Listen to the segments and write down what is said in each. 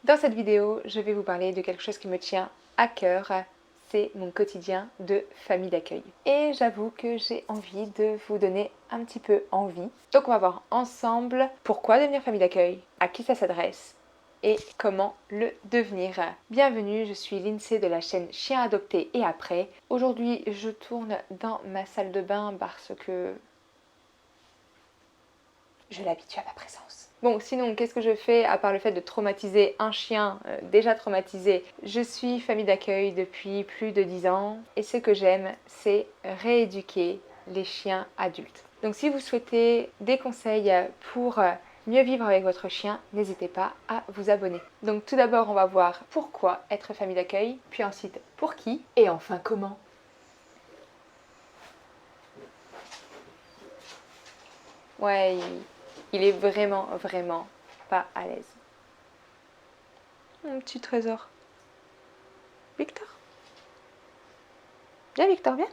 Dans cette vidéo, je vais vous parler de quelque chose qui me tient à cœur, c'est mon quotidien de famille d'accueil. Et j'avoue que j'ai envie de vous donner un petit peu envie. Donc on va voir ensemble pourquoi devenir famille d'accueil, à qui ça s'adresse et comment le devenir. Bienvenue, je suis Lindsay de la chaîne Chien Adopté et Après. Aujourd'hui, je tourne dans ma salle de bain parce que je l'habitue à ma présence. Bon, sinon, qu'est-ce que je fais à part le fait de traumatiser un chien déjà traumatisé? Je suis famille d'accueil depuis plus de 10 ans et ce que j'aime, c'est rééduquer les chiens adultes. Donc si vous souhaitez des conseils pour mieux vivre avec votre chien, n'hésitez pas à vous abonner. Donc tout d'abord, on va voir pourquoi être famille d'accueil, puis ensuite pour qui, et enfin comment. Ouais, il est vraiment pas à l'aise. Mon petit trésor. Victor. Viens Victor, viens.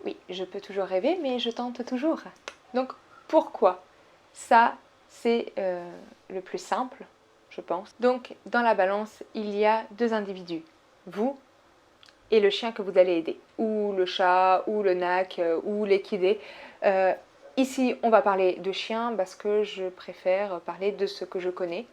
Oui, je peux toujours rêver, mais je tente toujours. Donc, pourquoi? Ça, c'est le plus simple, je pense. Donc, dans la balance, il y a deux individus. Vous et le chien que vous allez aider. Ou le chat, ou le nac, ou l'équidé. Ici, on va parler de chien parce que je préfère parler de ce que je connais.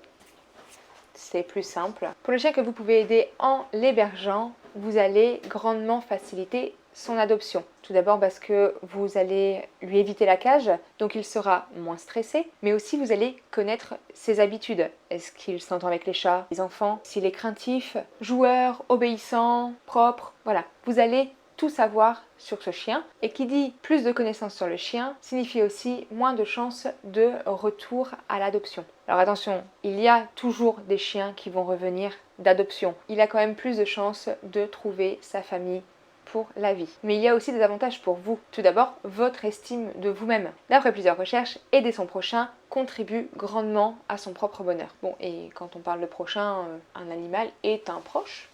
C'est plus simple. Pour le chien que vous pouvez aider en l'hébergeant, vous allez grandement faciliter son adoption. Tout d'abord parce que vous allez lui éviter la cage, donc il sera moins stressé, mais aussi vous allez connaître ses habitudes. Est-ce qu'il s'entend avec les chats, les enfants, s'il est craintif, joueur, obéissant, propre, voilà. Vous allez tout savoir sur ce chien, et qui dit plus de connaissances sur le chien signifie aussi moins de chances de retour à l'adoption. Alors attention, il y a toujours des chiens qui vont revenir d'adoption. Il a quand même plus de chances de trouver sa famille pour la vie. Mais il y a aussi des avantages pour vous. Tout d'abord, votre estime de vous-même. D'après plusieurs recherches, aider son prochain contribue grandement à son propre bonheur. Bon, et quand on parle de prochain, un animal est un proche.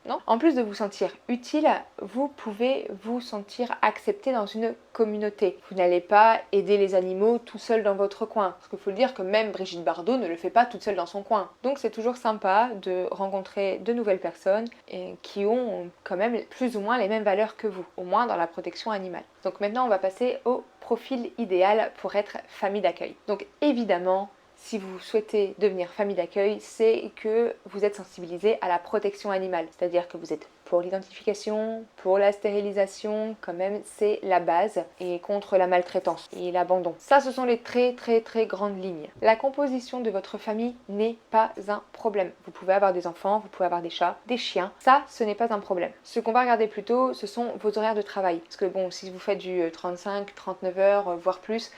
Non. En plus de vous sentir utile, vous pouvez vous sentir accepté dans une communauté. Vous n'allez pas aider les animaux tout seul dans votre coin. Parce qu'il faut le dire que même Brigitte Bardot ne le fait pas toute seule dans son coin. Donc c'est toujours sympa de rencontrer de nouvelles personnes qui ont quand même plus ou moins les mêmes valeurs que vous, au moins dans la protection animale. Donc maintenant on va passer au profil idéal pour être famille d'accueil. Donc évidemment, si vous souhaitez devenir famille d'accueil, c'est que vous êtes sensibilisé à la protection animale. C'est-à-dire que vous êtes pour l'identification, pour la stérilisation, quand même, c'est la base, et contre la maltraitance et l'abandon. Ça, ce sont les très grandes lignes. La composition de votre famille n'est pas un problème. Vous pouvez avoir des enfants, vous pouvez avoir des chats, des chiens. Ça, ce n'est pas un problème. Ce qu'on va regarder plutôt, ce sont vos horaires de travail. Parce que bon, si vous faites du 35, 39 heures, voire plus,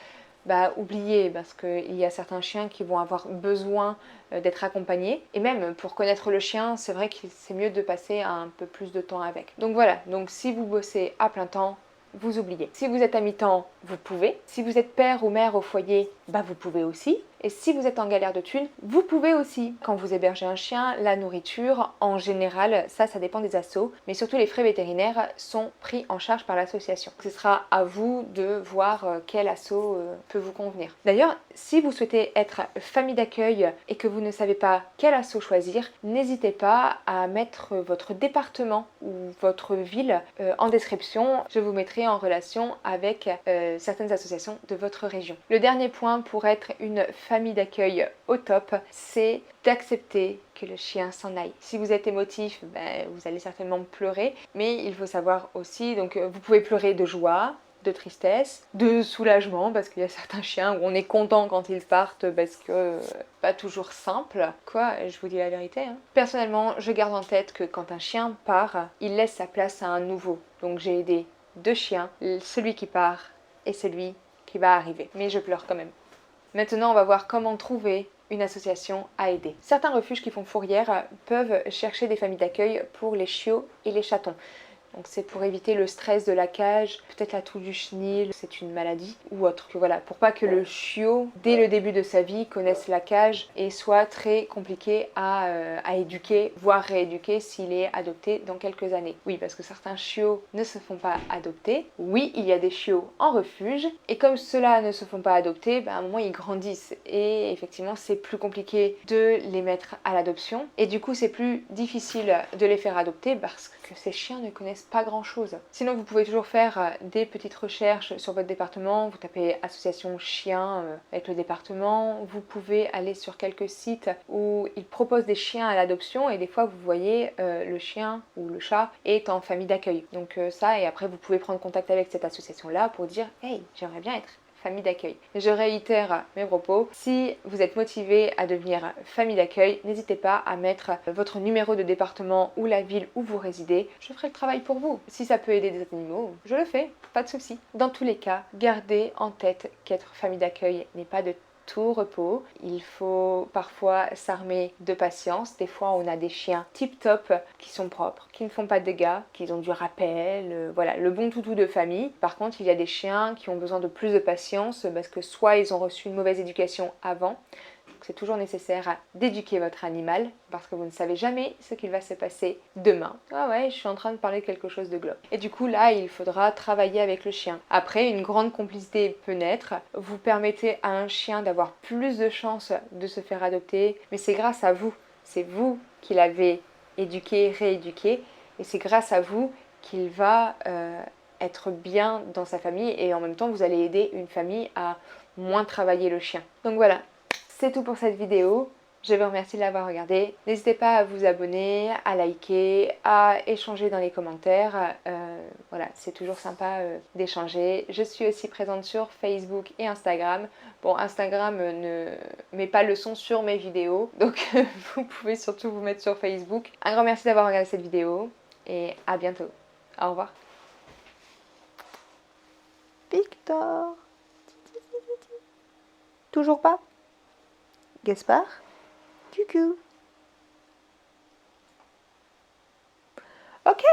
oubliez, parce qu'il y a certains chiens qui vont avoir besoin d'être accompagnés. Et même pour connaître le chien, c'est vrai que c'est mieux de passer un peu plus de temps avec. Donc voilà, donc si vous bossez à plein temps, vous oubliez. Si vous êtes à mi-temps, vous pouvez. Si vous êtes père ou mère au foyer, vous pouvez aussi. Et si vous êtes en galère de thunes, vous pouvez aussi. Quand vous hébergez un chien, la nourriture, en général, ça dépend des assos, mais surtout les frais vétérinaires sont pris en charge par l'association. Ce sera à vous de voir quel asso peut vous convenir. D'ailleurs, si vous souhaitez être famille d'accueil et que vous ne savez pas quel asso choisir, n'hésitez pas à mettre votre département ou votre ville en description. Je vous mettrai en relation avec certaines associations de votre région. Le dernier point pour être une famille d'accueil au top, c'est d'accepter que le chien s'en aille. Si vous êtes émotif, vous allez certainement pleurer, mais il faut savoir aussi, donc vous pouvez pleurer de joie, de tristesse, de soulagement, parce qu'il y a certains chiens où on est content quand ils partent, parce que pas toujours simple. Quoi, je vous dis la vérité. Personnellement, je garde en tête que quand un chien part, il laisse sa place à un nouveau. Donc j'ai aidé deux chiens, celui qui part et celui qui va arriver. Mais je pleure quand même. Maintenant, on va voir comment trouver une association à aider. Certains refuges qui font fourrière peuvent chercher des familles d'accueil pour les chiots et les chatons. Donc c'est pour éviter le stress de la cage, peut-être la toux du chenil, c'est une maladie ou autre. Voilà, pour pas que le chiot, dès le début de sa vie, connaisse la cage et soit très compliqué à éduquer, voire rééduquer s'il est adopté dans quelques années. Oui, parce que certains chiots ne se font pas adopter. Oui, il y a des chiots en refuge. Et comme ceux-là ne se font pas adopter, à un moment ils grandissent. Et effectivement, c'est plus compliqué de les mettre à l'adoption. Et du coup, c'est plus difficile de les faire adopter parce que ces chiens ne connaissent pas grand-chose. Sinon, vous pouvez toujours faire des petites recherches sur votre département. Vous tapez association chien avec le département. Vous pouvez aller sur quelques sites où ils proposent des chiens à l'adoption et des fois vous voyez le chien ou le chat est en famille d'accueil. Donc ça, et après vous pouvez prendre contact avec cette association là pour dire hey, j'aimerais bien être famille d'accueil. Je réitère mes propos, si vous êtes motivé à devenir famille d'accueil, n'hésitez pas à mettre votre numéro de département ou la ville où vous résidez. Je ferai le travail pour vous. Si ça peut aider des animaux, je le fais, pas de souci. Dans tous les cas, gardez en tête qu'être famille d'accueil n'est pas de tout repos. Il faut parfois s'armer de patience. Des fois, on a des chiens tip-top qui sont propres, qui ne font pas de dégâts, qui ont du rappel, voilà, le bon toutou de famille. Par contre, il y a des chiens qui ont besoin de plus de patience parce que soit ils ont reçu une mauvaise éducation avant, c'est toujours nécessaire d'éduquer votre animal parce que vous ne savez jamais ce qu'il va se passer demain. Ah ouais, je suis en train de parler de quelque chose de glauque. Et du coup là, il faudra travailler avec le chien. Après, une grande complicité peut naître. Vous permettez à un chien d'avoir plus de chances de se faire adopter, mais c'est grâce à vous. C'est vous qui l'avez éduqué, rééduqué, et c'est grâce à vous qu'il va être bien dans sa famille et en même temps vous allez aider une famille à moins travailler le chien. Donc voilà. C'est tout pour cette vidéo. Je vous remercie de l'avoir regardée. N'hésitez pas à vous abonner, à liker, à échanger dans les commentaires. Voilà, c'est toujours sympa d'échanger. Je suis aussi présente sur Facebook et Instagram. Bon, Instagram ne met pas le son sur mes vidéos, donc vous pouvez surtout vous mettre sur Facebook. Un grand merci d'avoir regardé cette vidéo et à bientôt. Au revoir. Victor. Toujours pas? Gaspard, coucou. Ok.